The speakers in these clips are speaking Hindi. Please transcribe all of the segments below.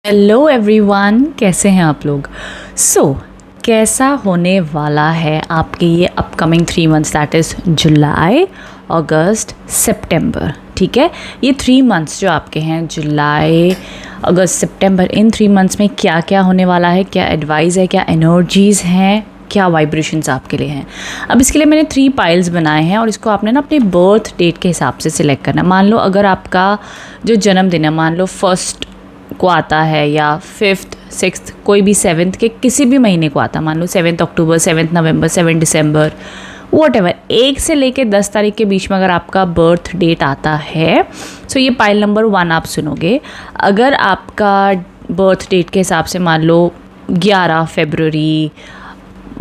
हेलो एवरीवन, कैसे हैं आप लोग। कैसा होने वाला है आपके ये upcoming 3 months, that is July, August, September. ठीक है, ये 3 मंथ्स जो आपके हैं, जुलाई, अगस्त, सितंबर, इन 3 मंथ्स में क्या क्या होने वाला है, क्या एडवाइस है, क्या एनर्जीज़ हैं, क्या वाइब्रेशंस आपके लिए हैं। अब इसके लिए मैंने 3 पाइल्स बनाए हैं और इसको आपने ना अपने बर्थ डेट के हिसाब से सिलेक्ट करना। मान लो अगर आपका जो जन्मदिन है, मान लो 1 को आता है या 5th, 6th, कोई भी 7th के किसी भी महीने को आता है, मान लो 7 अक्टूबर, 7 नवंबर, 7 दिसंबर, वॉट एवर, 1 से लेके 10 तारीख के बीच में अगर आपका बर्थ डेट आता है, सो ये पाइल नंबर 1 आप सुनोगे। अगर आपका बर्थ डेट के हिसाब से मान लो 11 फरवरी,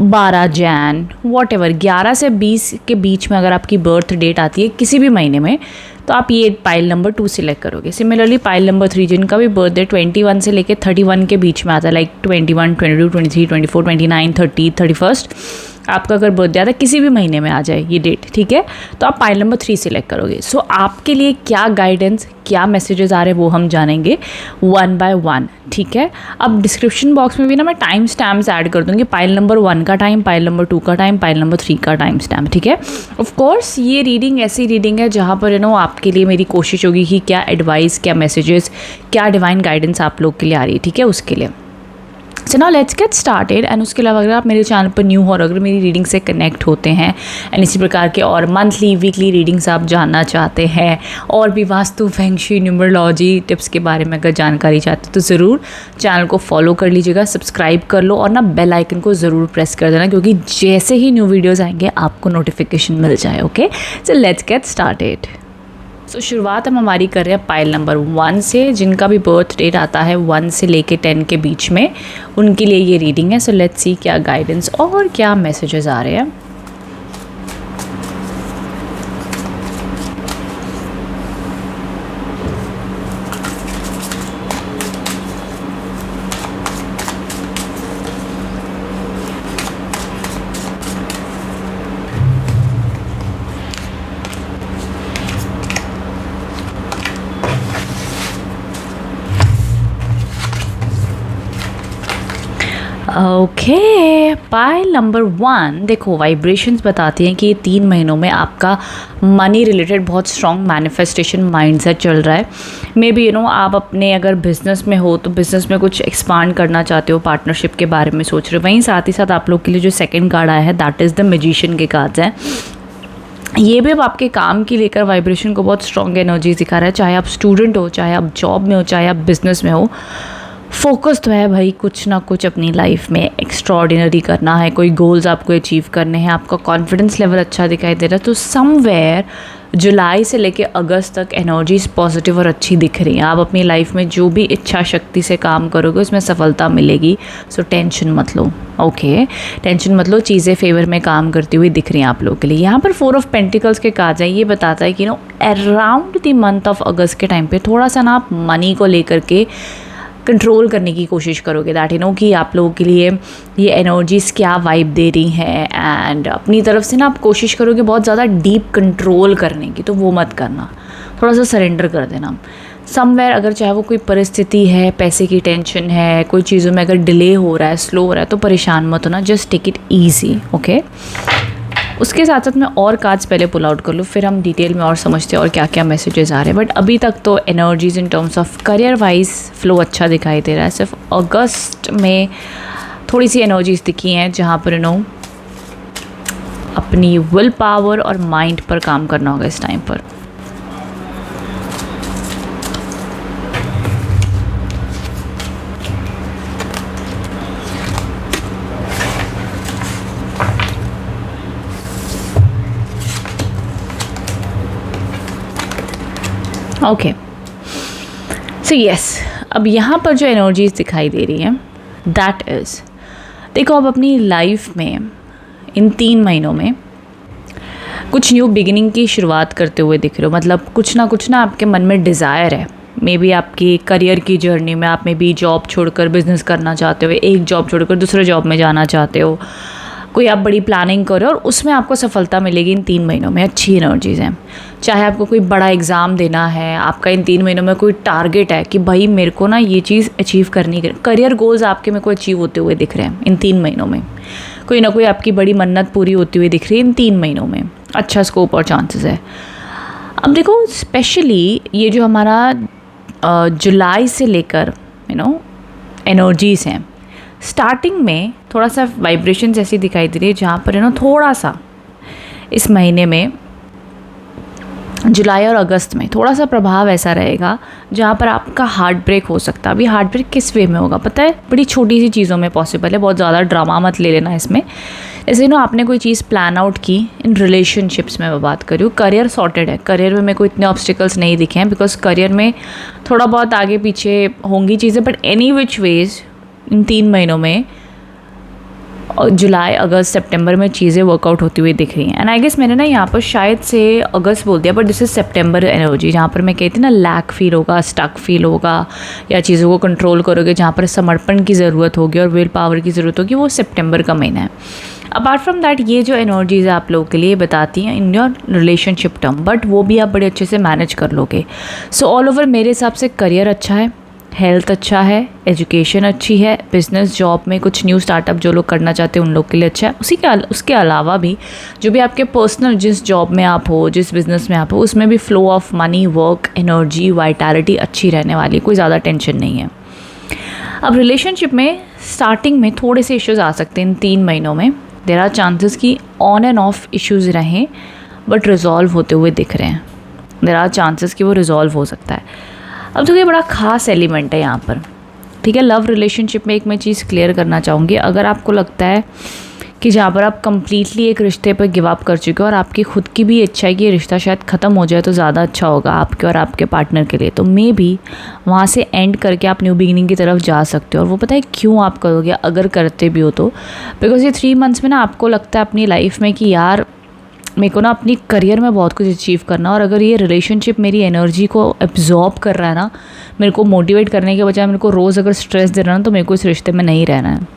12 जैन, वॉट एवर, 11 से 20 के बीच में अगर आपकी बर्थ डेट आती है किसी भी महीने में, तो आप ये पाइल नंबर 2 सिलेक्ट करोगे। सिमिलरली पाइल नंबर 3, जिनका भी बर्थडे 21 से लेके 31 के बीच में आता है, लाइक 21, 22, 23, 24, 29, 30, 31, आपका अगर बर्थडे आता है किसी भी महीने में आ जाए ये डेट, ठीक है, तो आप पाइल नंबर 3 सिलेक्ट करोगे। सो आपके लिए क्या गाइडेंस, क्या मैसेजेस आ रहे हैं वो हम जानेंगे 1 बाय 1, ठीक है। अब डिस्क्रिप्शन बॉक्स में भी ना मैं टाइम स्टैम्प्स ऐड कर दूँगी, पाइल नंबर 1 का टाइम, पाइल नंबर 2 का टाइम, पाइल नंबर 3 का टाइम स्टैम्प, ठीक है। ऑफ कोर्स ये रीडिंग ऐसी रीडिंग है जहाँ पर आपके लिए मेरी कोशिश होगी कि क्या एडवाइस, क्या मैसेजेस, क्या डिवाइन गाइडेंस आप लोग के लिए आ रही है, ठीक है, उसके लिए। So now let's get started. And उसके अलावा अगर आप मेरे चैनल पर न्यू हो और अगर मेरी रीडिंग से कनेक्ट होते हैं एंड इसी प्रकार के और मंथली, वीकली रीडिंग्स आप जानना चाहते हैं और भी vastu, feng shui, numerology tips के बारे में अगर जानकारी चाहते हैं तो ज़रूर चैनल को फॉलो कर लीजिएगा, सब्सक्राइब कर लो और ना बेल आइकन को ज़रूर प्रेस कर देना, क्योंकि जैसे ही न्यू वीडियोज़ आएंगे आपको नोटिफिकेशन मिल जाए। Okay, so let's get started. So शुरुआत हम हमारी कर रहे हैं पाइल नंबर 1 से। जिनका भी बर्थ डेट आता है 1 से लेके 10 के बीच में, उनके लिए ये रीडिंग है। सो लेट्स सी क्या गाइडेंस और क्या मैसेजेस आ रहे हैं। ओके, पाइल नंबर 1 देखो, वाइब्रेशंस बताती हैं कि ये 3 महीनों में आपका मनी रिलेटेड बहुत स्ट्रॉन्ग मैनिफेस्टेशन माइंडसेट चल रहा है। मे बी आप अपने अगर बिज़नेस में हो तो बिज़नेस में कुछ एक्सपांड करना चाहते हो, पार्टनरशिप के बारे में सोच रहे हो। वहीं साथ ही साथ आप लोग के लिए जो सेकंड कार्ड आया है दैट इज़ द मैजिशियन के कार्ड्स हैं। ये भी अब आपके काम की लेकर वाइब्रेशन को बहुत स्ट्रॉन्ग एनर्जी दिखा रहा है। चाहे आप स्टूडेंट हो, चाहे आप जॉब में हो, चाहे आप बिज़नेस में हो, फोकस तो है भाई, कुछ ना कुछ अपनी लाइफ में एक्स्ट्रॉर्डिनरी करना है, कोई गोल्स आपको अचीव करने हैं, आपका कॉन्फिडेंस लेवल अच्छा दिखाई दे रहा है। तो समवेयर जुलाई से लेके अगस्त तक एनर्जीज पॉजिटिव और अच्छी दिख रही हैं। आप अपनी लाइफ में जो भी इच्छा शक्ति से काम करोगे उसमें सफलता मिलेगी। सो टेंशन मत लो, ओके, टेंशन मत लो, चीज़ें फेवर में काम करती हुई दिख रही हैं आप लोगों के लिए। यहाँ पर 4 ऑफ पेंटिकल्स के कार्ड है। ये बताता है कि अराउंड द मंथ ऑफ अगस्त के टाइम पे थोड़ा सा ना आप मनी को लेकर के कंट्रोल करने की कोशिश करोगे। दैट कि आप लोगों के लिए ये एनर्जीज़ क्या वाइब दे रही हैं, एंड अपनी तरफ से ना आप कोशिश करोगे बहुत ज़्यादा डीप कंट्रोल करने की, तो वो मत करना, थोड़ा सा सरेंडर कर देना। समवेयर अगर चाहे वो कोई परिस्थिति है, पैसे की टेंशन है, कोई चीज़ों में अगर डिले हो रहा है, स्लो हो रहा है, तो परेशान मत होना, just take it easy, okay. उसके साथ साथ मैं और कार्ड्स पहले पुल आउट कर लूँ, फिर हम डिटेल में और समझते हैं और क्या क्या मैसेजेस आ रहे हैं। बट अभी तक तो energies in terms of career wise flow अच्छा दिखाई दे रहा है। सिर्फ अगस्त में थोड़ी सी एनर्जीज दिखी हैं जहाँ पर अपनी विल पावर और माइंड पर काम करना होगा इस टाइम पर। ओके, सो यस, अब यहाँ पर जो एनर्जीज दिखाई दे रही हैं दैट इज़, देखो अब अपनी लाइफ में इन 3 महीनों में कुछ न्यू बिगिनिंग की शुरुआत करते हुए दिख रहे हो। मतलब कुछ ना आपके मन में डिज़ायर है। मे बी आपकी करियर की जर्नी में आप में भी जॉब छोड़कर बिज़नेस करना चाहते हो, एक जॉब छोड़कर दूसरे जॉब में जाना चाहते हो, कोई आप बड़ी प्लानिंग करो और उसमें आपको सफलता मिलेगी इन 3 महीनों में। अच्छी एनर्जीज़ हैं। चाहे आपको कोई बड़ा एग्ज़ाम देना है, आपका इन 3 महीनों में कोई टारगेट है कि भाई मेरे को ना ये चीज़ अचीव करनी है, करियर गोल्स आपके मेरे को अचीव होते हुए दिख रहे हैं इन 3 महीनों में। कोई ना कोई आपकी बड़ी मन्नत पूरी होती हुई दिख रही है इन 3 महीनों में। अच्छा स्कोप और चांसेस है। अब देखो स्पेशली ये जो हमारा जुलाई से लेकर एनर्जीज़ हैं, स्टार्टिंग में थोड़ा सा वाइब्रेशंस ऐसी दिखाई दे रही है जहाँ पर थोड़ा सा इस महीने में जुलाई और अगस्त में थोड़ा सा प्रभाव ऐसा रहेगा जहाँ पर आपका हार्ट ब्रेक हो सकता है। अभी हार्ट ब्रेक किस वे में होगा पता है? बड़ी छोटी सी चीज़ों में पॉसिबल है, बहुत ज़्यादा ड्रामा मत ले लेना इसमें। जैसे आपने कोई चीज़ प्लान आउट की, इन रिलेशनशिप्स में मैं बात कर रही हूँ, करियर सॉर्टेड है, करियर में मेरे को इतने ऑब्स्टिकल्स नहीं दिखे हैं, बिकॉज करियर में थोड़ा बहुत आगे पीछे होंगी चीज़ें, but any which ways in 3 महीनों में जुलाई अगस्त सितंबर में चीज़ें वर्कआउट होती हुई दिख रही हैं। एंड आई गेस मैंने ना यहाँ पर शायद से अगस्त बोल दिया, but this is September energy, जहाँ पर मैं कहती ना लैक फील होगा, स्टक फील होगा, या चीज़ों को कंट्रोल करोगे, जहाँ पर समर्पण की ज़रूरत होगी और विल पावर की ज़रूरत होगी, वो सितंबर का महीना है। अपार्ट फ्रॉम दैट ये जो एनर्जीज़ आप लोगों के लिए बताती हैं in your relationship term, but वो भी आप बड़े अच्छे से मैनेज कर लोगे। सो ऑल ओवर मेरे हिसाब से करियर अच्छा है, हेल्थ अच्छा है, एजुकेशन अच्छी है, बिज़नेस जॉब में कुछ न्यू स्टार्टअप जो लोग करना चाहते हैं उन लोग के लिए अच्छा है। उसके अलावा भी जो भी आपके पर्सनल जिस जॉब में आप हो, जिस बिज़नेस में आप हो, उसमें भी flow of money, work, energy, vitality अच्छी रहने वाली, कोई ज़्यादा टेंशन नहीं है। अब रिलेशनशिप में स्टार्टिंग में थोड़े से इश्यूज़ आ सकते हैं इन 3 महीनों में। देयर आर चांसेस कि ऑन एंड ऑफ इश्यूज़ रहें बट रिजॉल्व होते हुए दिख रहे हैं। देयर आर चांसेस कि वो रिजॉल्व हो सकता है। अब तो ये बड़ा ख़ास एलिमेंट है यहाँ पर, ठीक है। लव रिलेशनशिप में एक मैं चीज़ क्लियर करना चाहूँगी, अगर आपको लगता है कि जहाँ पर आप कम्प्लीटली एक रिश्ते पर गिव अप कर चुके हो और आपकी खुद की भी इच्छा है कि ये रिश्ता शायद ख़त्म हो जाए तो ज़्यादा अच्छा होगा आपके और आपके पार्टनर के लिए, तो मे बी वहाँ से एंड करके आप न्यू बिगिनिंग की तरफ जा सकते हो। और वो पता है क्यों आप करोगे अगर करते भी हो तो, बिकॉज ये 3 मंथ्स में ना आपको लगता है अपनी लाइफ में कि यार मेरे को ना अपनी करियर में बहुत कुछ अचीव करना, और अगर ये रिलेशनशिप मेरी एनर्जी को एब्जॉर्ब कर रहा है ना, मेरे को मोटिवेट करने के बजाय मेरे को रोज़ अगर स्ट्रेस दे रहा है ना, तो मेरे को इस रिश्ते में नहीं रहना है।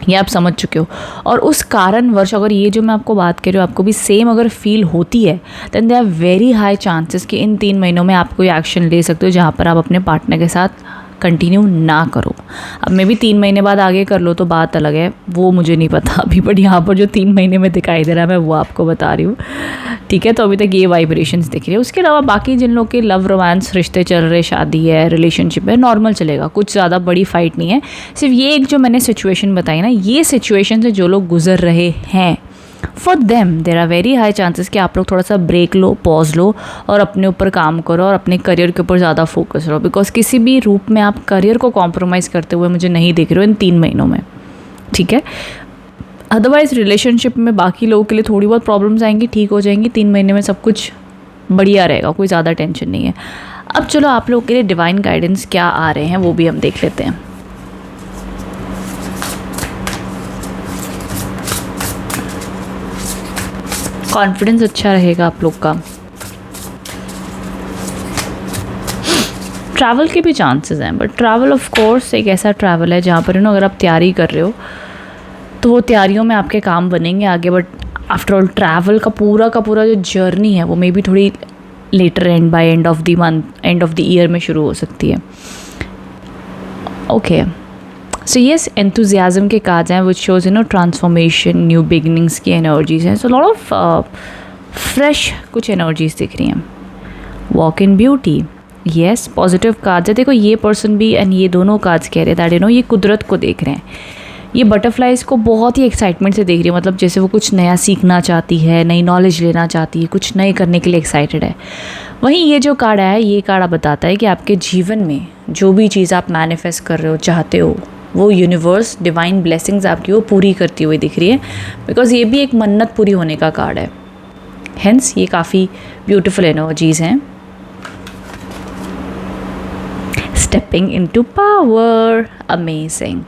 ये आप समझ चुके हो। और उस कारणवश अगर ये जो मैं आपको बात कर रही हूँ आपको भी सेम अगर फील होती है, then they are very high chances कि इन 3 महीनों में आप कोई एक्शन ले सकते हो जहाँ पर आप अपने पार्टनर के साथ कंटिन्यू ना करो। अब मैं भी 3 महीने बाद आगे कर लो तो बात अलग है, वो मुझे नहीं पता अभी, बट यहाँ पर जो 3 महीने में दिखाई दे रहा है मैं वो आपको बता रही हूँ, ठीक है। तो अभी तक ये वाइब्रेशंस दिख रही है। उसके अलावा बाकी जिन लोग के लव रोमांस रिश्ते चल रहे, शादी है, रिलेशनशिप है, नॉर्मल चलेगा, कुछ ज़्यादा बड़ी फाइट नहीं है। सिर्फ ये एक जो मैंने सिचुएशन बताई ना, ये सिचुएशन से जो लोग गुजर रहे हैं, for them there are very high chances कि आप लोग थोड़ा सा ब्रेक लो, पॉज लो और अपने ऊपर काम करो और अपने करियर के ऊपर ज़्यादा फोकस करो, बिकॉज किसी भी रूप में आप करियर को कॉम्प्रोमाइज़ करते हुए मुझे नहीं दिख रहे हो इन 3 महीनों में, ठीक है। अदरवाइज़ रिलेशनशिप में बाकी लोगों के लिए थोड़ी बहुत प्रॉब्लम्स आएंगी, ठीक हो जाएंगी, 3 महीने में सब कुछ बढ़िया रहेगा, कोई ज़्यादा टेंशन नहीं है। अब चलो आप लोगों के लिए डिवाइन गाइडेंस क्या आ रहे हैं वो भी हम देख लेते हैं। कॉन्फिडेंस अच्छा रहेगा आप लोग का। ट्रैवल के भी चांसेस हैं, बट ट्रैवल ऑफ कोर्स एक ऐसा ट्रैवल है जहाँ पर अगर आप तैयारी कर रहे हो तो वो तैयारियों में आपके काम बनेंगे आगे, बट आफ्टर ऑल ट्रैवल का पूरा जो जर्नी है वो मे बी थोड़ी later and by end of the month, end of the year में शुरू हो सकती है। ओके, सो येस, एंथुजियाज्म के कार्ड्स हैं which shows transformation, new beginnings की एनर्जीज हैं। सो लॉट ऑफ फ्रेश कुछ एनर्जीज दिख रही हैं। Walk in beauty, yes, positive cards है। देखो ये पर्सन भी एंड ये दोनों कार्ड्स कह रहे हैं दैट ये कुदरत को देख रहे हैं, ये बटरफ्लाइज को बहुत ही एक्साइटमेंट से देख रही है, मतलब जैसे वो कुछ नया सीखना चाहती है, नई नॉलेज लेना चाहती है, कुछ नए करने के लिए एक्साइटेड है। वहीं ये जो कार्ड है, ये कार्ड बताता है कि आपके जीवन में जो भी चीज़ आप मैनिफेस्ट कर रहे हो, चाहते हो, वो यूनिवर्स डिवाइन ब्लेसिंग्स आपकी वो पूरी करती हुई दिख रही है, बिकॉज ये भी एक मन्नत पूरी होने का कार्ड है। हेंस ये काफ़ी ब्यूटिफुल एनर्जीज हैं। Stepping into power, amazing.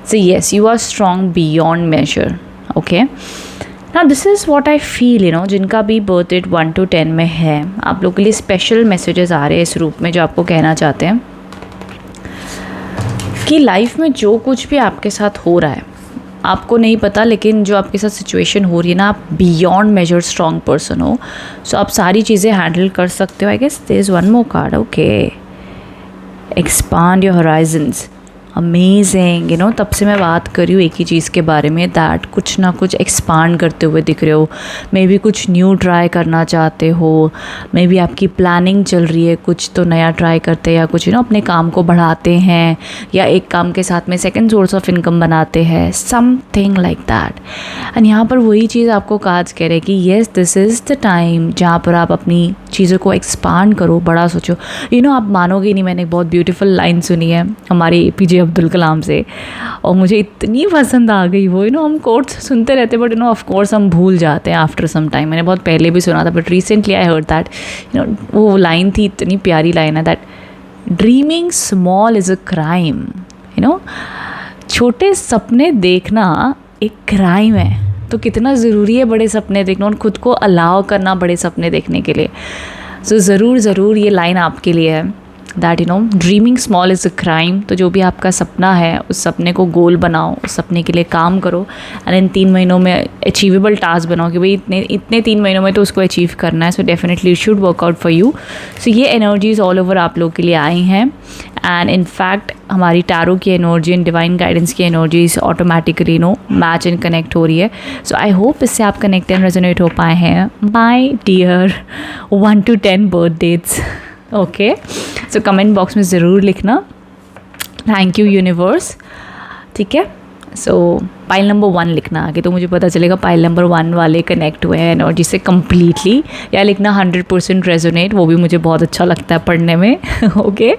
So yes, you are strong beyond measure. Okay. Now this is what I feel, जिनका भी बर्थ डेट 1 to 10 में है, आप लोग के लिए स्पेशल मैसेजेस आ रहे हैं इस रूप में जो आपको कहना चाहते हैं कि लाइफ में जो कुछ भी आपके साथ हो रहा है आपको नहीं पता, लेकिन जो आपके साथ सिचुएशन हो रही है ना, आप बियॉन्ड मेजर स्ट्रॉन्ग पर्सन हो, सो आप सारी चीज़ें हैंडल कर सकते हो। I guess there is one more card. Okay, expand your horizons, amazing. तब से मैं बात कर रही हूँ एक ही चीज़ के बारे में, दैट कुछ ना कुछ एक्सपांड करते हुए दिख रहे हो। मे बी कुछ न्यू ट्राई करना चाहते हो, मे बी आपकी प्लानिंग चल रही है, कुछ तो नया ट्राई करते हैं, या कुछ अपने काम को बढ़ाते हैं, या एक काम के साथ में सेकंड सोर्स ऑफ इनकम बनाते हैं, समथिंग लाइक दैट। एंड यहाँ पर वही चीज़ आपको कार्ड्स कह रहे हैं कि yes, this is the time जहाँ पर आप अपनी चीज़ों को एक्सपांड करो, बड़ा सोचो। आप मानोगे नहीं, मैंने एक बहुत ब्यूटीफुल लाइन सुनी है हमारे APJ अब्दुल कलाम से, और मुझे इतनी पसंद आ गई वो। हम कोट्स सुनते रहते, बट ऑफ कोर्स हम भूल जाते हैं आफ्टर सम टाइम। मैंने बहुत पहले भी सुना था, but recently I heard that वो लाइन थी, इतनी प्यारी लाइन है, that dreaming small is a crime. छोटे सपने देखना एक क्राइम है। तो कितना ज़रूरी है बड़े सपने देखना और ख़ुद को अलाउ करना बड़े सपने देखने के लिए। सो ज़रूर ये लाइन आपके लिए है, that dreaming small is a crime. तो जो भी आपका सपना है, उस सपने को गोल बनाओ, उस सपने के लिए काम करो, एंड इन 3 महीनों में अचीवेबल टास्क बनाओ कि भाई इतने 3 महीनों में तो उसको अचीव करना है। So definitely it should work out for you. So ये एनर्जीज ऑल ओवर आप लोग के लिए आई हैं, एंड इनफैक्ट हमारी टैरो की एनर्जी एंड डिवाइन गाइडेंस की energies automatically match and connect हो रही है। सो आई होप इससे आप कनेक्ट एंड रेजोनेट हो पाए हैं। My dear 1 to 10 birth dates. Okay, so comment box में ज़रूर लिखना, थैंक यू यूनिवर्स। ठीक है, सो पाइल नंबर 1 लिखना आगे, तो मुझे पता चलेगा पाइल नंबर 1 वाले कनेक्ट हुए हैं एनर्जी से कम्प्लीटली, या लिखना 100% रेजोनेट, वो भी मुझे बहुत अच्छा लगता है पढ़ने में। Okay,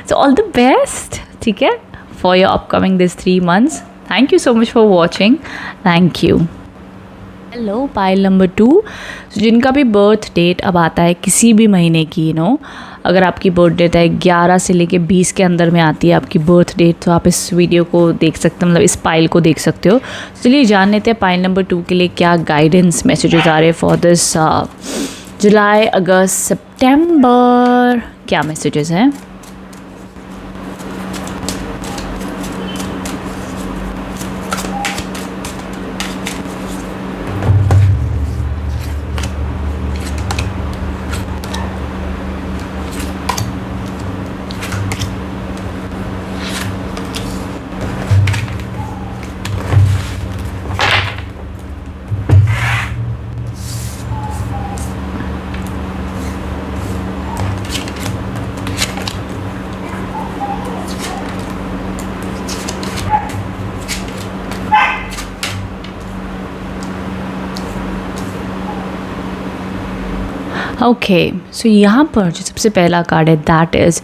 so all the best, ठीक है, for your upcoming this 3 months। Thank you so much for watching, thank you. Hello, pile number 2, जिनका भी बर्थ डेट अब आता है किसी भी महीने की, अगर आपकी बर्थ डेट है 11 से लेके 20 के अंदर में आती है आपकी बर्थ डेट, तो आप इस वीडियो को देख सकते हो, मतलब इस पाइल को देख सकते हो। चलिए जान लेते हैं पाइल नंबर 2 के लिए क्या गाइडेंस मैसेजेस आ रहे हैं फॉर दिस जुलाई, अगस्त, सितंबर। क्या मैसेजेस हैं? ओके, सो यहाँ पर जो सबसे पहला कार्ड है that is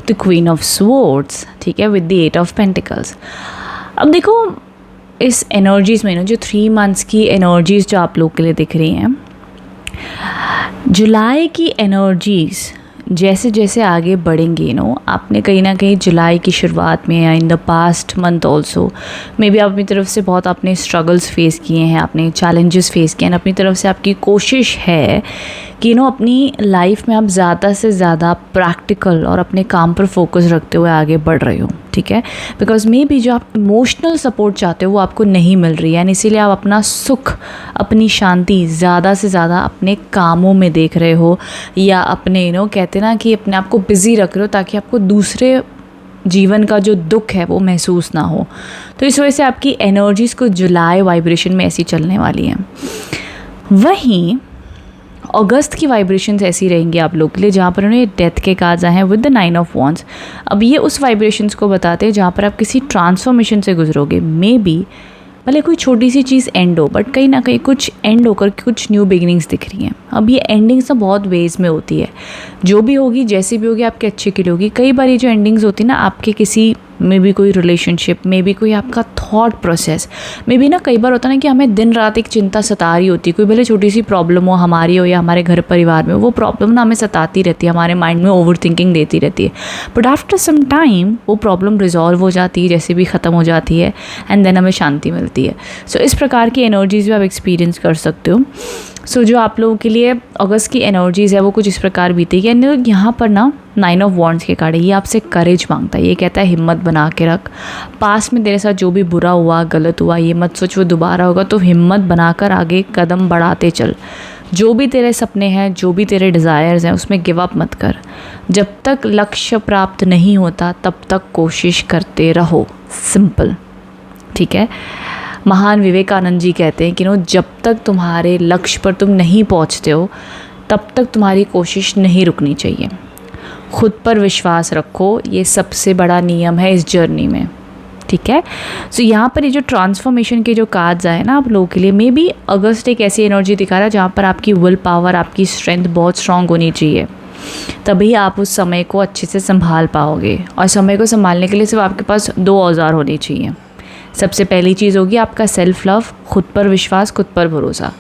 the queen of swords, ठीक है, विद द 8 of पेंटिकल्स। अब देखो इस एनर्जीज़ में जो 3 months की एनर्जीज़ जो आप लोग के लिए दिख रही हैं, जुलाई की एनर्जीज़ जैसे जैसे आगे बढ़ेंगी, आपने कहीं ना कहीं जुलाई की शुरुआत में या in the past month also may be आप अपनी तरफ से बहुत अपने स्ट्रगल्स फेस किए हैं, आपने चैलेंजेस फेस किए हैं, अपनी तरफ से आपकी कोशिश है कि अपनी लाइफ में आप ज़्यादा से ज़्यादा प्रैक्टिकल और अपने काम पर फोकस रखते हुए आगे बढ़ रहे हो, ठीक है, बिकॉज मे बी जो आप इमोशनल सपोर्ट चाहते हो वो आपको नहीं मिल रही है, एंड इसीलिए आप अपना सुख, अपनी शांति ज़्यादा से ज़्यादा अपने कामों में देख रहे हो, या अपने कहते ना कि अपने आप को बिज़ी रख रहे हो ताकि आपको दूसरे जीवन का जो दुख है वो महसूस ना हो। तो इस वजह से आपकी एनर्जीज़ को जुलाई वाइब्रेशन में ऐसी चलने वाली हैं। वहीं अगस्त की वाइब्रेशंस ऐसी रहेंगी आप लोग के लिए जहाँ पर उन्हें डेथ के कार्ड्स आए हैं विद द 9 of Wands। अब ये उस वाइब्रेशंस को बताते हैं जहाँ पर आप किसी ट्रांसफॉर्मेशन से गुजरोगे, मे बी भले कोई छोटी सी चीज़ एंड हो, बट कहीं ना कहीं कुछ एंड होकर कुछ न्यू बिगिनिंग्स दिख रही हैं। अब ये एंडिंग्स तो बहुत वेज में होती है, जो भी होगी जैसी भी होगी आपके अच्छे के लिए होगी। कई बार ये जो एंडिंग्स होती है ना, आपके किसी मे बी कोई रिलेशनशिप, मे बी कोई आपका थॉट प्रोसेस, मे बी ना कई बार होता है ना कि हमें दिन रात एक चिंता सता रही होती है, कोई भले छोटी सी प्रॉब्लम हो हमारी हो या हमारे घर परिवार में, वो प्रॉब्लम ना हमें सताती रहती है, हमारे माइंड में ओवर थिंकिंग देती रहती है, बट आफ्टर सम टाइम वो प्रॉब्लम रिजॉल्व हो जाती है, जैसे भी ख़त्म हो जाती है, एंड देन हमें शांति मिलती है। सो इस प्रकार की एनर्जीज भी आप एक्सपीरियंस कर सकते हो। सो जो आप लोगों के लिए अगस्त की एनर्जीज़ है वो कुछ इस प्रकार बीतेगी। एंड यहाँ पर ना 9 ऑफ वॉन्ड्स के कार्ड है, ये आपसे करेज मांगता है। ये कहता है हिम्मत बना के रख, पास में तेरे साथ जो भी बुरा हुआ, गलत हुआ, ये मत सोच वो दोबारा होगा, तो हिम्मत बनाकर आगे कदम बढ़ाते चल। जो भी तेरे सपने हैं, जो भी तेरे डिज़ायर्स हैं, उसमें गिव अप मत कर। जब तक लक्ष्य प्राप्त नहीं होता तब तक कोशिश करते रहो, सिंपल, ठीक है। महान विवेकानंद जी कहते हैं कि जब तक तुम्हारे लक्ष्य पर तुम नहीं पहुंचते हो तब तक तुम्हारी कोशिश नहीं रुकनी चाहिए। खुद पर विश्वास रखो, ये सबसे बड़ा नियम है इस जर्नी में, ठीक है। सो यहाँ पर ये जो ट्रांसफॉर्मेशन के जो कार्ड्स आए ना आप लोगों के लिए, मे बी अगस्त एक ऐसी एनर्जी दिखा रहा है जहाँ पर आपकी विल पावर, आपकी स्ट्रेंथ बहुत स्ट्रांग होनी चाहिए, तभी आप उस समय को अच्छे से संभाल पाओगे। और समय को संभालने के लिए सिर्फ आपके पास 2 औजार होने चाहिए। सबसे पहली चीज़ होगी आपका सेल्फ लव, खुद पर विश्वास, खुद पर भरोसा।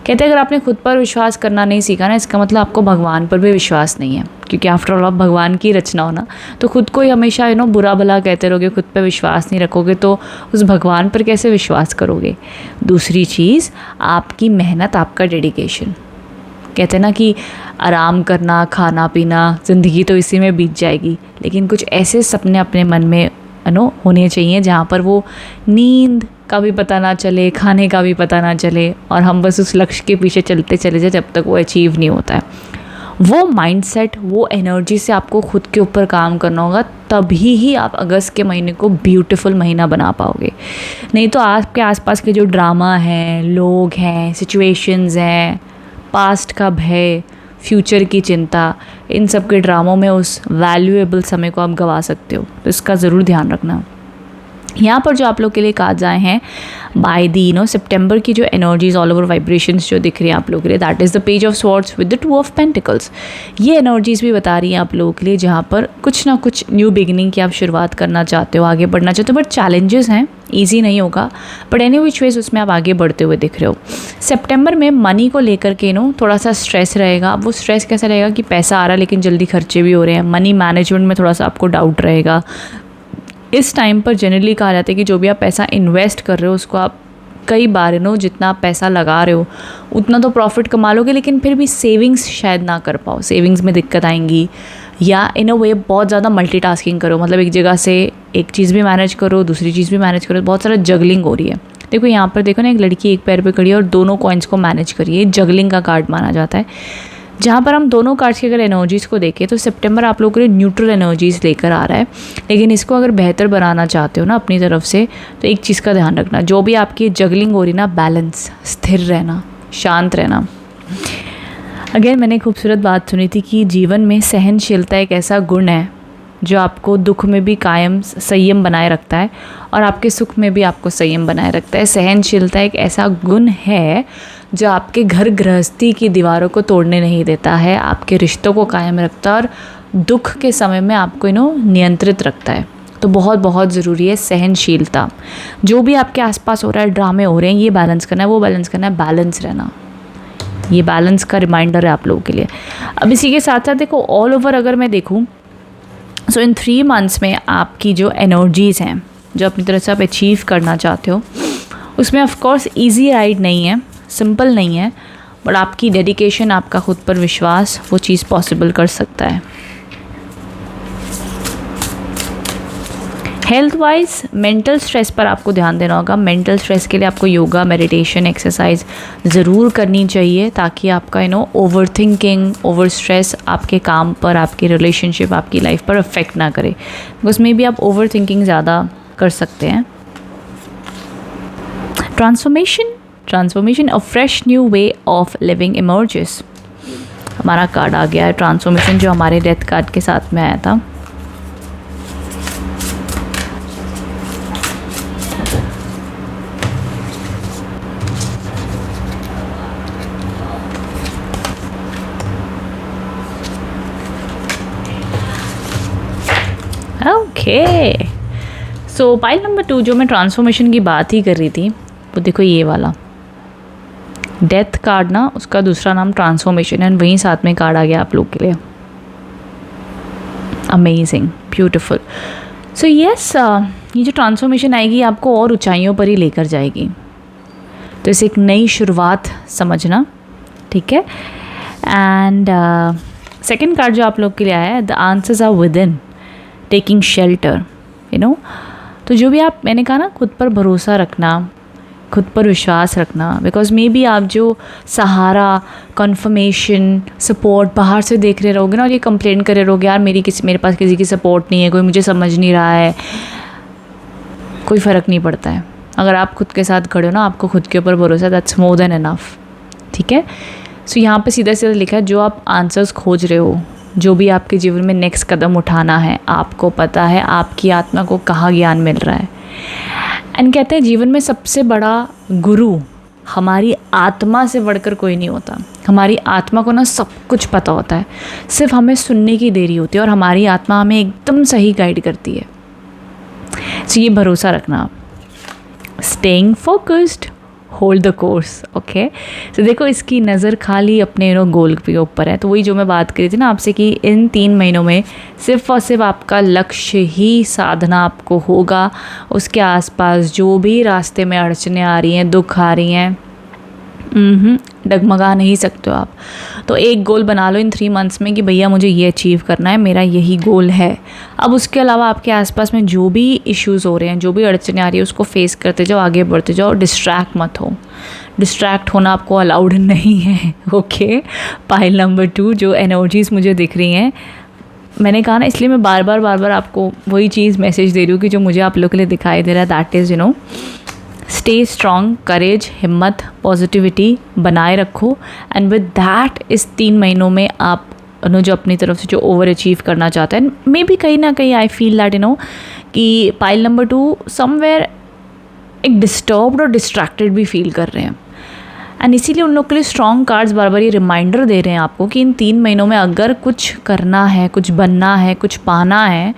कहते हैं अगर आपने खुद पर विश्वास करना नहीं सीखा ना, इसका मतलब आपको भगवान पर भी विश्वास नहीं है, क्योंकि आफ्टर ऑल आप भगवान की रचना हो ना। तो खुद को ही हमेशा बुरा भला कहते रहोगे, खुद पर विश्वास नहीं रखोगे, तो उस भगवान पर कैसे विश्वास करोगे। दूसरी चीज़ आपकी मेहनत, आपका डेडिकेशन। कहते हैं ना कि आराम करना, खाना पीना, ज़िंदगी तो इसी में बीत जाएगी, लेकिन कुछ ऐसे सपने अपने मन में होने चाहिए जहाँ पर वो नींद का भी पता ना चले, खाने का भी पता ना चले, और हम बस उस लक्ष्य के पीछे चलते चले जाए जब तक वो अचीव नहीं होता है। वो माइंडसेट, वो एनर्जी से आपको खुद के ऊपर काम करना होगा, तभी ही आप अगस्त के महीने को ब्यूटीफुल महीना बना पाओगे। नहीं तो आपके आसपास के जो ड्रामा हैं, लोग हैं, सिचुएशंस हैं, पास्ट का भय, फ्यूचर की चिंता, इन सब के ड्रामों में उस वैल्यूएबल समय को आप गंवा सकते हो, तो इसका ज़रूर ध्यान रखना। यहाँ पर जो आप लोग के लिए कार्ड्स आए हैं बाय द सितंबर की जो एनर्जीज, ऑल ओवर वाइब्रेशंस जो दिख रही हैं आप लोगों के लिए, that is the page of swords with the 2 of pentacles. ये एनर्जीज़ भी बता रही हैं आप लोगों के लिए जहाँ पर कुछ ना कुछ न्यू बिगिनिंग की आप शुरुआत करना चाहते हो, आगे बढ़ना चाहते हो, बट चैलेंजेस हैं, ईजी नहीं होगा, बट एनी विच वेज उसमें आप आगे बढ़ते हुए दिख रहे हो। सितंबर में मनी को लेकर के थोड़ा सा स्ट्रेस रहेगा। वो स्ट्रेस कैसा रहेगा कि पैसा आ रहा है लेकिन जल्दी खर्चे भी हो रहे हैं, मनी मैनेजमेंट में थोड़ा सा आपको डाउट रहेगा। इस टाइम पर जनरली कहा जाता है कि जो भी आप पैसा इन्वेस्ट कर रहे हो उसको आप कई बार जितना आप पैसा लगा रहे हो उतना तो प्रॉफिट कमा लोगे, लेकिन फिर भी सेविंग्स शायद ना कर पाओ, सेविंग्स में दिक्कत आएंगी, या इन अ वे बहुत ज़्यादा मल्टीटास्किंग करो, मतलब एक जगह से एक चीज़ भी मैनेज करो, दूसरी चीज़ भी मैनेज करो, बहुत सारा जगलिंग हो रही है। देखो यहाँ पर देखो ना, एक लड़की एक पैर पे खड़ी है और दोनों कॉइन्स को मैनेज करिए, जगलिंग का कार्ड माना जाता है। जहाँ पर हम दोनों कार्ड्स की अगर एनर्जीज़ को देखें तो सितंबर आप लोगों के लिए न्यूट्रल एनर्जीज़ लेकर आ रहा है, लेकिन इसको अगर बेहतर बनाना चाहते हो ना अपनी तरफ से, तो एक चीज़ का ध्यान रखना, जो भी आपकी जगलिंग हो रही ना, बैलेंस, स्थिर रहना, शांत रहना। अगेन मैंने खूबसूरत बात सुनी थी कि जीवन में सहनशीलता एक ऐसा गुण है जो आपको दुख में भी कायम संयम बनाए रखता है और आपके सुख में भी आपको संयम बनाए रखता है। सहनशीलता एक ऐसा गुण है जो आपके घर गृहस्थी की दीवारों को तोड़ने नहीं देता है, आपके रिश्तों को कायम रखता है और दुख के समय में आपको नियंत्रित रखता है। तो बहुत बहुत ज़रूरी है सहनशीलता। जो भी आपके आसपास हो रहा है, ड्रामे हो रहे हैं, ये बैलेंस करना है, वो बैलेंस करना है, बैलेंस रहना, ये बैलेंस का रिमाइंडर है आप लोगों के लिए। अब इसी के साथ साथ देखो ऑल ओवर अगर मैं देखूँ, सो इन 3 मंथ्स में आपकी जो एनर्जीज़ हैं जो अपनी तरफ से आप अचीव करना चाहते हो, उसमें ऑफ कोर्स ईजी राइड नहीं है, सिंपल नहीं है, बट आपकी डेडिकेशन, आपका खुद पर विश्वास वो चीज़ पॉसिबल कर सकता है। हेल्थ वाइज मेंटल स्ट्रेस पर आपको ध्यान देना होगा। मेंटल स्ट्रेस के लिए आपको योगा, मेडिटेशन, एक्सरसाइज ज़रूर करनी चाहिए, ताकि आपका ओवर थिंकिंग, ओवर स्ट्रेस आपके काम पर, आपकी रिलेशनशिप, आपकी लाइफ पर अफेक्ट ना करे, बिकॉज मे बी आप ओवर थिंकिंग ज़्यादा कर सकते हैं। Transformation a fresh new way of living emerges, हमारा कार्ड आ गया है ट्रांसफॉर्मेशन, जो हमारे डेथ कार्ड के साथ में आया था। ओके, सो पाइल नंबर 2 जो मैं ट्रांसफॉर्मेशन की बात ही कर रही थी, वो देखो ये वाला डेथ कार्ड ना, उसका दूसरा नाम ट्रांसफॉर्मेशन है, वहीं साथ में कार्ड आ गया आप लोग के लिए। Amazing, beautiful. सो यस, ये जो ट्रांसफॉर्मेशन आएगी आपको और ऊंचाइयों पर ही लेकर जाएगी, तो इसे एक नई शुरुआत समझना, ठीक है। एंड सेकेंड कार्ड जो आप लोग के लिए आया है, the answers are within, taking shelter, you know. तो जो भी आप, मैंने कहा ना, खुद पर भरोसा रखना, खुद पर विश्वास रखना, बिकॉज मे बी आप जो सहारा, कन्फर्मेशन, सपोर्ट बाहर से देख रहे रहोगे ना, और ये कंप्लेन कर रहे रहोगे, यार मेरे पास किसी की सपोर्ट नहीं है, कोई मुझे समझ नहीं रहा है, कोई फ़र्क नहीं पड़ता है। अगर आप खुद के साथ खड़े हो ना, आपको खुद के ऊपर भरोसा, दैट्स मोर देन इनफ, ठीक है। सो यहाँ पे सीधा सीधा लिखा है, जो आप आंसर्स खोज रहे हो, जो भी आपके जीवन में नेक्स्ट कदम उठाना है, आपको पता है आपकी आत्मा को कहाँ ज्ञान मिल रहा है। एंड कहते हैं जीवन में सबसे बड़ा गुरु हमारी आत्मा से बढ़कर कोई नहीं होता। हमारी आत्मा को ना सब कुछ पता होता है, सिर्फ हमें सुनने की देरी होती है, और हमारी आत्मा हमें एकदम सही गाइड करती है। तो ये भरोसा रखना आप, staying focused, hold the course, okay. तो देखो, इसकी नज़र खाली अपने गोल के ऊपर है। तो वही जो मैं बात करी थी ना आपसे कि इन 3 महीनों में सिर्फ और सिर्फ आपका लक्ष्य ही साधना आपको होगा। उसके आसपास जो भी रास्ते में अड़चने आ रही हैं, दुख आ रही हैं, डगमगा नहीं सकते हो आप। तो एक गोल बना लो इन 3 मंथ्स में कि भैया मुझे ये अचीव करना है, मेरा यही गोल है। अब उसके अलावा आपके आसपास में जो भी इश्यूज़ हो रहे हैं, जो भी अड़चने आ रही है, उसको फेस करते जाओ, आगे बढ़ते जाओ, डिस्ट्रैक्ट मत हो। डिस्ट्रैक्ट होना आपको अलाउड नहीं है, ओके। पाइल नंबर 2, जो एनर्जीज़ मुझे दिख रही हैं, मैंने कहा ना, इसलिए मैं बार बार आपको वही चीज़ मैसेज दे रही हूँ कि जो मुझे आप लोगों के लिए दिखाई दे रहा है, that is, you know, stay strong, courage, हिम्मत, पॉजिटिविटी बनाए रखो। एंड विद दैट इस 3 महीनों में आप जो अपनी तरफ से जो ओवर अचीव करना चाहते हैं, मे बी कहीं ना कहीं I feel that, you know, कि पाइल नंबर 2 समवेयर एक डिस्टर्ब्ड और डिस्ट्रैक्टेड भी फील कर रहे हैं। एंड इसीलिए उन लोग के लिए स्ट्रॉन्ग कार्ड्स बार बार ये रिमाइंडर दे रहे हैं आपको कि इन 3 महीनों में अगर कुछ करना है, कुछ बनना है, कुछ पाना है,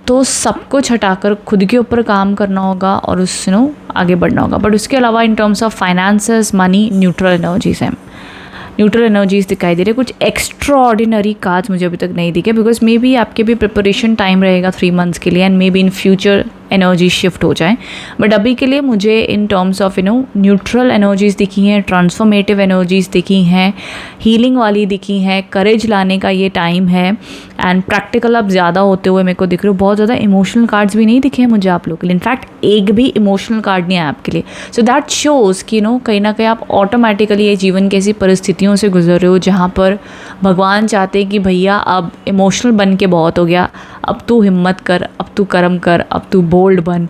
तो सब कुछ हटाकर खुद के ऊपर काम करना होगा और उस आगे बढ़ना होगा। बट उसके अलावा in terms of finances, money, neutral energies हैं, न्यूट्रल एनर्जीज दिखाई दे रही है। कुछ एक्स्ट्रा ऑर्डिनरी कार्ड्स मुझे अभी तक नहीं दिखे, बिकॉज मे बी आपके भी प्रिपरेशन टाइम रहेगा 3 मंथ्स के लिए, and may be in future energy shift हो जाए। बट अभी के लिए मुझे इन टर्म्स ऑफ न्यूट्रल एनर्जीज़ दिखी हैं, ट्रांसफॉर्मेटिव एनर्जीज़ दिखी हैं, हीलिंग वाली दिखी हैं, करेज लाने का ये टाइम है, एंड प्रैक्टिकल अब ज़्यादा होते हुए मेरे को दिख रहे हो। बहुत ज़्यादा इमोशनल कार्ड्स भी नहीं दिखे हैं मुझे आप लोग के लिए, इनफैक्ट एक भी इमोशनल कार्ड नहीं आया आपके लिए। सो दैट शोज़ कि कहीं ना कहीं आप ऑटोमेटिकली ये जीवन की ऐसी परिस्थितियों से गुजर रहे हो जहाँ पर भगवान चाहते हैं कि भैया अब इमोशनल बन के बहुत हो गया, अब तू हिम्मत कर, अब तू कर्म कर, अब तू बोल्ड बन।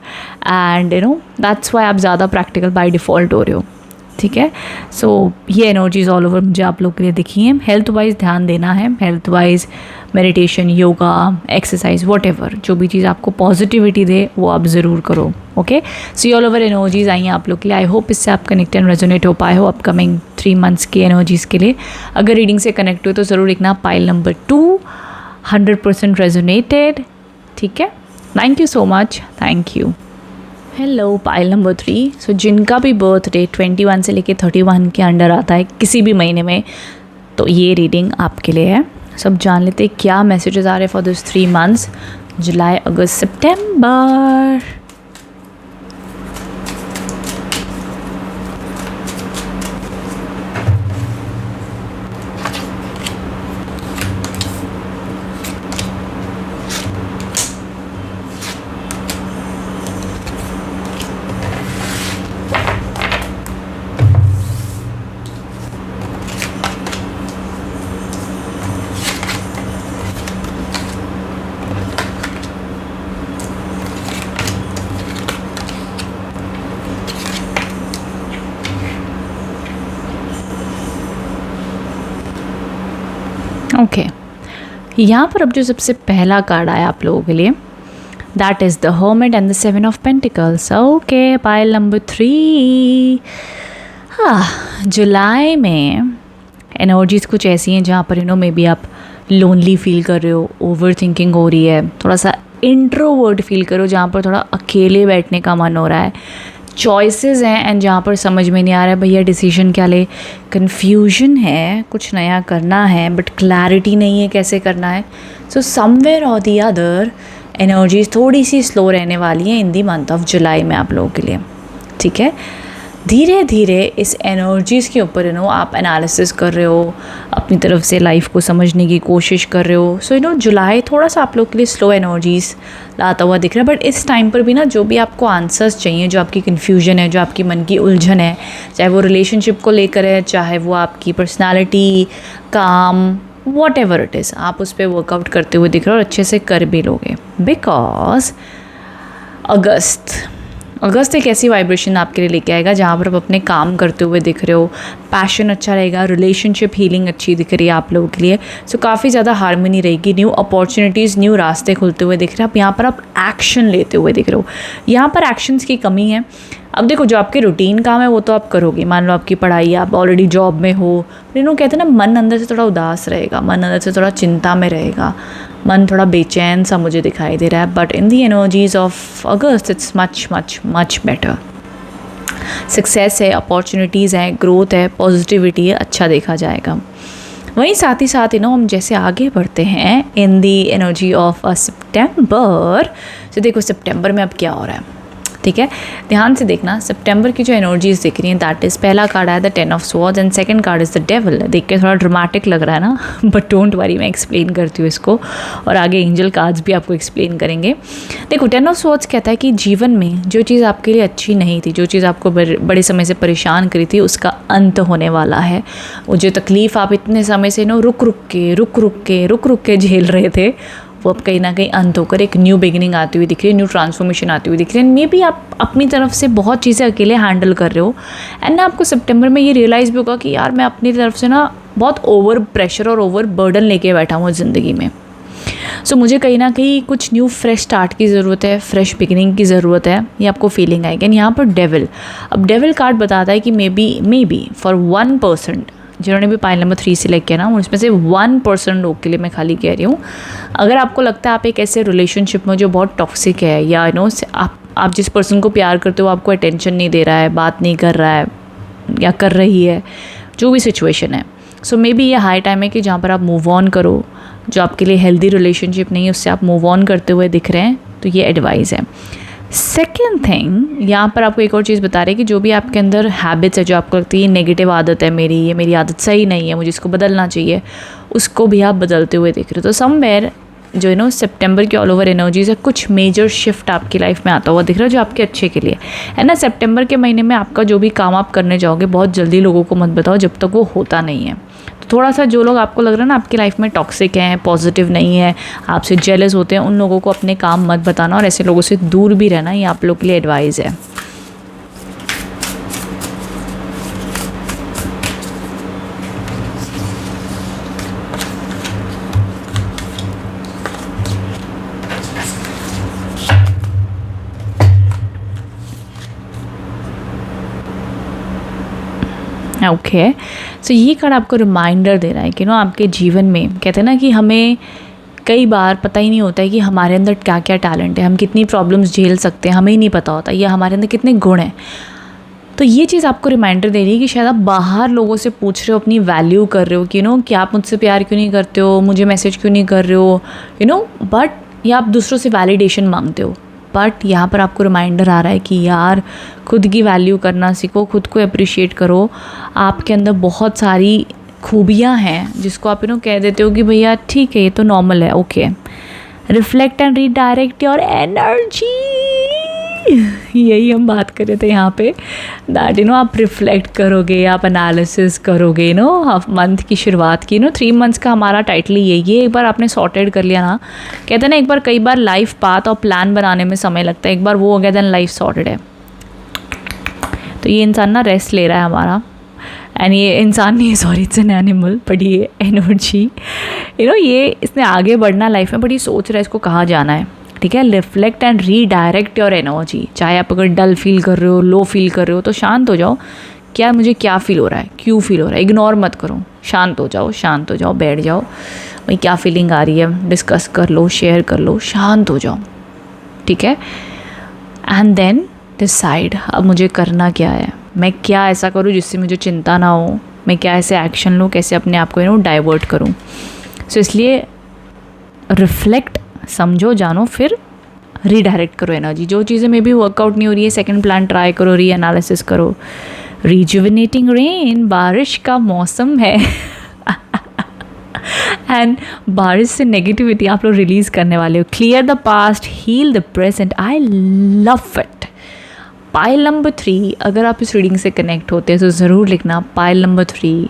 एंड दैट्स वाई आप ज़्यादा प्रैक्टिकल बाय डिफ़ॉल्ट हो रहे हो, ठीक है। सो ये एनर्जीज ऑल ओवर मुझे आप लोग के लिए दिखी हैं। हेल्थ वाइज ध्यान देना है, health wise meditation, yoga, exercise, whatever, जो भी चीज़ आपको पॉजिटिविटी दे वो आप ज़रूर करो, okay. So all over energies आई हैं आप लोग के लिए। आई होप इससे आप कनेक्ट एंड रेजोनेट हो पाए हो अपकमिंग 3 मंथ्स की एनर्जीज़ के लिए। अगर रीडिंग से कनेक्ट हुए तो ज़रूर लिखना पाइल नंबर 2 100% रेजोनेटेड, ठीक है। Thank you so much, thank you. Hello pile number 3, सो जिनका भी बर्थडे 21 से लेके 31 के अंडर आता है किसी भी महीने में, तो ये रीडिंग आपके लिए है। सब जान लेते हैं क्या मैसेजेस आ रहे हैं for this 3 months, July, August, September. Okay, यहाँ पर अब जो सबसे पहला कार्ड आया आप लोगों के लिए, that is the hermit and the 7 of pentacles. Okay, pile number 3। हाँ, जुलाई में एनर्जीज़ कुछ ऐसी हैं जहाँ पर मे बी आप लोनली फील कर रहे हो, ओवर थिंकिंग हो रही है, थोड़ा सा इंट्रोवर्ट फील कर रहे हो, जहाँ पर थोड़ा अकेले बैठने का मन हो रहा है, चॉइसेस हैं एंड जहाँ पर समझ में नहीं आ रहा है भैया डिसीजन क्या ले, कन्फ्यूजन है, कुछ नया करना है बट क्लैरिटी नहीं है कैसे करना है। सो समवेयर और दी अदर एनर्जीज थोड़ी सी स्लो रहने वाली हैं इन दी मंथ ऑफ जुलाई में आप लोगों के लिए, ठीक है। धीरे धीरे इस एनर्जीज़ के ऊपर आप एनालिसिस कर रहे हो, अपनी तरफ से लाइफ को समझने की कोशिश कर रहे हो. सो जुलाई थोड़ा सा आप लोग के लिए स्लो एनर्जीज़ लाता हुआ दिख रहा है. बट इस टाइम पर भी ना जो भी आपको आंसर्स चाहिए, जो आपकी कन्फ्यूजन है, जो आपकी मन की उलझन है, चाहे वो रिलेशनशिप को लेकर है, चाहे वो आपकी पर्सनैलिटी, काम, वॉट एवर इट इज़, आप उस पर वर्कआउट करते हुए दिख रहे हो और अच्छे से कर भी लोगे. बिकॉज अगस्त एक ऐसी वाइब्रेशन आपके लिए लेके आएगा जहाँ पर आप अपने काम करते हुए दिख रहे हो, पैशन अच्छा रहेगा, रिलेशनशिप हीलिंग अच्छी दिख रही है आप लोगों के लिए. सो काफ़ी ज़्यादा हार्मनी रहेगी, न्यू अपॉर्चुनिटीज़, न्यू रास्ते खुलते हुए दिख रहे हैं. आप यहाँ पर आप एक्शन लेते हुए दिख रहे हो. यहाँ पर एक्शंस की कमी है. अब देखो, जो आपके रूटीन काम है वो तो आप करोगे. मान लो आपकी पढ़ाई, आप ऑलरेडी जॉब में हो, कहते हैं ना, मन अंदर से थोड़ा उदास रहेगा, मन अंदर से थोड़ा चिंता में रहेगा, मन थोड़ा बेचैन सा मुझे दिखाई दे रहा है. But in the energies of August it's much much much better. Success है, अपॉर्चुनिटीज़ हैं, ग्रोथ है, पॉजिटिविटी है, अच्छा देखा जाएगा. वहीं साथ ही साथ हम जैसे आगे बढ़ते हैं इन दी एनर्जी ऑफ सितंबर. तो देखो सितंबर में अब क्या हो रहा है, ठीक है, ध्यान से देखना. सितंबर की जो एनर्जीज दिख रही हैं, दैट इज़, पहला कार्ड है the 10 of swords and second card is the devil. देख के थोड़ा ड्रामेटिक लग रहा है ना, बट डोंट वरी, मैं एक्सप्लेन करती हूँ इसको, और आगे एंजल कार्ड्स भी आपको एक्सप्लेन करेंगे. देखो, 10 ऑफ स्वॉर्ड्स कहता है कि जीवन में जो चीज़ आपके लिए अच्छी नहीं थी, जो चीज़ आपको बड़े समय से परेशान करी थी, उसका अंत होने वाला है. वो जो तकलीफ़ आप इतने समय से रुक रुक के झेल रहे थे, वो अब कहीं ना कहीं अंत होकर एक न्यू बिगिनिंग आती हुई दिख रही है, न्यू ट्रांसफॉर्मेशन आती हुई दिख रही है. मे बी आप अपनी तरफ से बहुत चीज़ें अकेले हैंडल कर रहे हो, एंड ना आपको सितंबर में ये रियलाइज़ भी होगा कि यार मैं अपनी तरफ से ना बहुत ओवर प्रेशर और ओवर बर्डन लेके बैठा हूँ ज़िंदगी में. सो मुझे कहीं ना कहीं कुछ न्यू फ्रेश स्टार्ट की ज़रूरत है, फ्रेश बिगिनिंग की ज़रूरत है. ये आपको फीलिंग आएगी. एंड यहाँ पर डेविल, अब डेविल कार्ड बताता है कि मे बी फॉर 1% जिन्होंने भी पाइल नंबर 3 सिलेक्ट किया ना, उसमें से 1% लोग के लिए मैं खाली कह रही हूँ. अगर आपको लगता है आप एक ऐसे रिलेशनशिप में जो बहुत टॉक्सिक है, या आप जिस पर्सन को प्यार करते हो आपको अटेंशन नहीं दे रहा है, बात नहीं कर रहा है या कर रही है, जो भी सिचुएशन है, सो मे बी ये हाई टाइम है कि जहाँ पर आप मूव ऑन करो. जो आपके लिए हेल्दी रिलेशनशिप नहीं है उससे आप मूव ऑन करते हुए दिख रहे हैं, तो ये एडवाइस है. सेकेंड थिंग, यहाँ पर आपको एक और चीज़ बता रहे हैं कि जो भी आपके अंदर हैबिट्स है, जो आपको लगती है ये नेगेटिव आदत है मेरी, ये मेरी आदत सही नहीं है, मुझे इसको बदलना चाहिए, उसको भी आप बदलते हुए दिख रहे हो. तो समवेयर जो सितंबर की ऑल ओवर एनर्जीज है, कुछ मेजर शिफ्ट आपकी लाइफ में आता हुआ दिख रहा है जो आपके अच्छे के लिए है ना. सितंबर के महीने में आपका जो भी काम आप करने जाओगे, बहुत जल्दी लोगों को मत बताओ जब तक वो होता नहीं है. तो थोड़ा सा जो लोग आपको लग रहा है ना आपकी लाइफ में टॉक्सिक हैं, पॉजिटिव नहीं है, आपसे जेलस होते हैं, उन लोगों को अपने काम मत बताना और ऐसे लोगों से दूर भी रहना. ये आप लोग के लिए एडवाइस है. ओके, सो ये कार्ड आपको रिमाइंडर दे रहा है कि आपके जीवन में कहते हैं ना कि हमें कई बार पता ही नहीं होता है कि हमारे अंदर क्या क्या टैलेंट है, हम कितनी प्रॉब्लम्स झेल सकते हैं, हमें ही नहीं पता होता, या हमारे अंदर कितने गुण हैं. तो ये चीज़ आपको रिमाइंडर दे रही है कि शायद आप बाहर लोगों से पूछ रहे हो, अपनी वैल्यू कर रहे हो कि कि आप मुझसे प्यार क्यों नहीं करते हो, मुझे मैसेज क्यों नहीं कर रहे हो, बट या आप दूसरों से वैलिडेशन मांगते हो. बट यहाँ पर आपको रिमाइंडर आ रहा है कि यार खुद की वैल्यू करना सीखो, खुद को अप्रिशिएट करो. आपके अंदर बहुत सारी खूबियाँ हैं जिसको आप कह देते हो कि भैया ठीक है, ये तो नॉर्मल है. Okay, reflect and redirect your energy, यही हम बात कर रहे थे यहाँ पे. दैट आप रिफ्लेक्ट करोगे, आप एनालिसिस करोगे. मंथ की शुरुआत की 3 मंथ्स का हमारा टाइटल यही है. एक बार आपने सॉर्टेड कर लिया ना, कहते हैं ना एक बार कई बार लाइफ पाथ और प्लान बनाने में समय लगता है, एक बार वो हो गया देन लाइफ सॉर्टेड है. तो ये इंसान ना रेस्ट ले रहा है हमारा, एंड ये इंसान नहीं है, sorry it's an animal, but ये एनर्जी ये इसने आगे बढ़ना लाइफ में, बट ये सोच रहा है इसको कहाँ जाना है. ठीक है, reflect and redirect your energy. चाहे आप अगर डल फील कर रहे हो, लो फील कर रहे हो, तो शांत हो जाओ. क्या मुझे क्या फ़ील हो रहा है, क्यों फील हो रहा है, इग्नोर मत करो, शांत हो जाओ, बैठ जाओ. भाई क्या फीलिंग आ रही है, डिस्कस कर लो, शेयर कर लो, शांत हो जाओ. ठीक है, एंड देन डिसाइड अब मुझे करना क्या है, मैं क्या ऐसा करूँ जिससे मुझे चिंता ना हो, मैं क्या ऐसे एक्शन लूँ, कैसे अपने आप को डाइवर्ट करूँ. सो इसलिए रिफ्लेक्ट, समझो, जानो, फिर रीडायरेक्ट करो एनर्जी। जो चीज़ें मे बी वर्कआउट नहीं हो रही है, सेकंड प्लान ट्राई करो, री एनालिसिस करो। रिजुविनेटिंग रेन, बारिश का मौसम है एंड बारिश से नेगेटिविटी आप लोग रिलीज़ करने वाले हो। Clear the past, heal the present. I love it. Pile number 3, अगर आप इस रीडिंग से कनेक्ट होते हैं तो ज़रूर लिखना pile number 3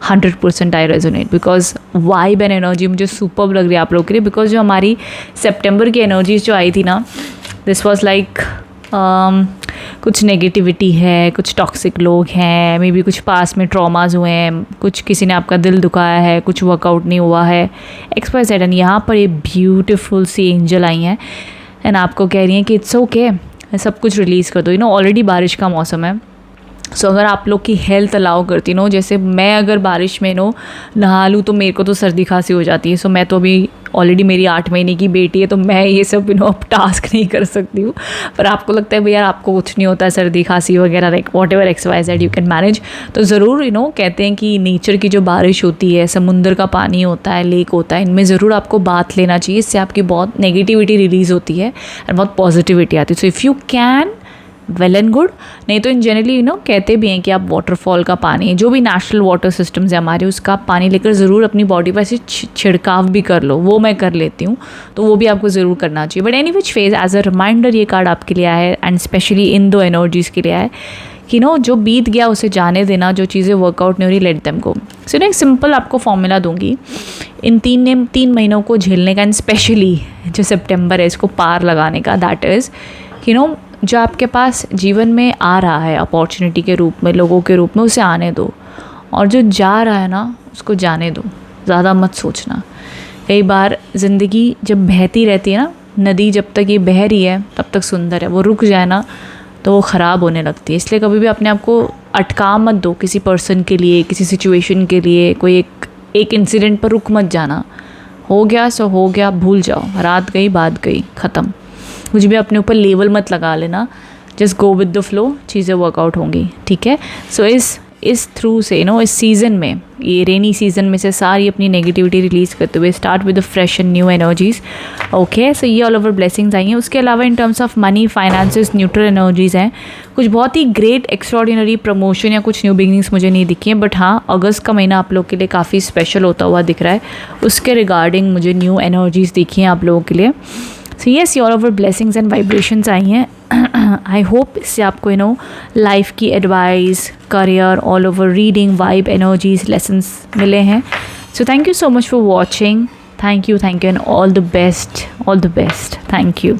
100% I resonate, because vibe and energy मुझे सुपर्ब लग रही है आप लोगों के लिए। बिकॉज जो हमारी सितंबर की एनर्जीज जो आई थी ना, दिस वॉज लाइक कुछ नेगेटिविटी है, कुछ टॉक्सिक लोग हैं, मे बी कुछ पास में ट्रॉमाज हुए हैं, कुछ किसी ने आपका दिल दुखाया है, कुछ वर्कआउट नहीं हुआ है, XYZ। एंड यहाँ पर ये ब्यूटीफुल सी एंजल आई हैं एंड आपको कह रही हैं कि इट्स ओके, सब कुछ रिलीज़ कर दो। ऑलरेडी बारिश का मौसम है। सो अगर आप लोग की हेल्थ अलाउ करती जैसे मैं अगर बारिश में नहा लूँ तो मेरे को तो सर्दी खांसी हो जाती है। सो मैं तो अभी ऑलरेडी मेरी 8 महीने की बेटी है, तो मैं ये सब अब टास्क नहीं कर सकती हूँ। पर आपको लगता है भैया आपको कुछ नहीं होता है, सर्दी खांसी वगैरह, like what ever XYZ you can manage, तो ज़रूर कहते हैं कि नेचर की जो बारिश होती है, समुंदर का पानी होता है, लेक होता है, इनमें ज़रूर आपको बात लेना चाहिए। इससे आपकी बहुत नेगेटिविटी रिलीज़ होती है और बहुत पॉजिटिविटी आती है। So if you can, well and good. नहीं तो इन जनरली कहते भी हैं कि आप वाटरफॉल का पानी, जो भी नेचुरल वाटर सिस्टम्स है हमारे, उसका पानी लेकर ज़रूर अपनी बॉडी पर ऐसे छिड़काव भी कर लो। वो मैं कर लेती हूँ, तो वो भी आपको ज़रूर करना चाहिए। But any which phase, as a reminder ये कार्ड आपके लिए आया है एंड स्पेशली इन दो एनर्जीज़ के लिए आया है कि जो बीत गया उसे जाने देना, जो चीज़ें वर्कआउट नहीं हो रही, लेट देम गो। सो एक सिंपल आपको फॉर्मूला दूंगी इन 3 महीनों को झेलने का, एंड स्पेशली जो सितंबर है इसको पार लगाने का। दैट इज़ कि जो आपके पास जीवन में आ रहा है अपॉर्चुनिटी के रूप में, लोगों के रूप में, उसे आने दो। और जो जा रहा है ना, उसको जाने दो, ज़्यादा मत सोचना। कई बार ज़िंदगी जब बहती रहती है ना, नदी जब तक ये बह रही है तब तक सुंदर है, वो रुक जाए ना तो वो ख़राब होने लगती है। इसलिए कभी भी अपने आप को अटका मत दो किसी पर्सन के लिए, किसी सिचुएशन के लिए। कोई एक इंसिडेंट पर रुक मत जाना। हो गया सो हो गया, भूल जाओ, रात गई बात गई, ख़त्म। कुछ भी अपने ऊपर लेवल मत लगा लेना, just go with the flow, चीज़ें वर्कआउट होंगी, ठीक है। सो इस थ्रू से इस सीज़न में, ये रेनी सीज़न में से सारी अपनी नेगेटिविटी रिलीज़ करते हुए start with the fresh and new energies. Okay, so ये ऑल ओवर ब्लेसिंग्स आई हैं। उसके अलावा in terms of money, finances, neutral energies हैं। कुछ बहुत ही ग्रेट एक्स्ट्रॉर्डिनरी प्रमोशन या कुछ न्यू बिगनिंग्स मुझे नहीं दिखी हैं, बट हाँ, अगस्त का महीना आप लोग के लिए काफ़ी स्पेशल होता हुआ दिख रहा है। उसके रिगार्डिंग मुझे न्यू एनर्जीज़ दिखी हैं आप लोगों के लिए। So yes, all over blessings and vibrations आई हैं। आई होप इससे आपको लाइफ की advice, career, all over reading, vibe, energies, lessons मिले हैं। So thank you so much for watching. Thank you and all the best, thank you.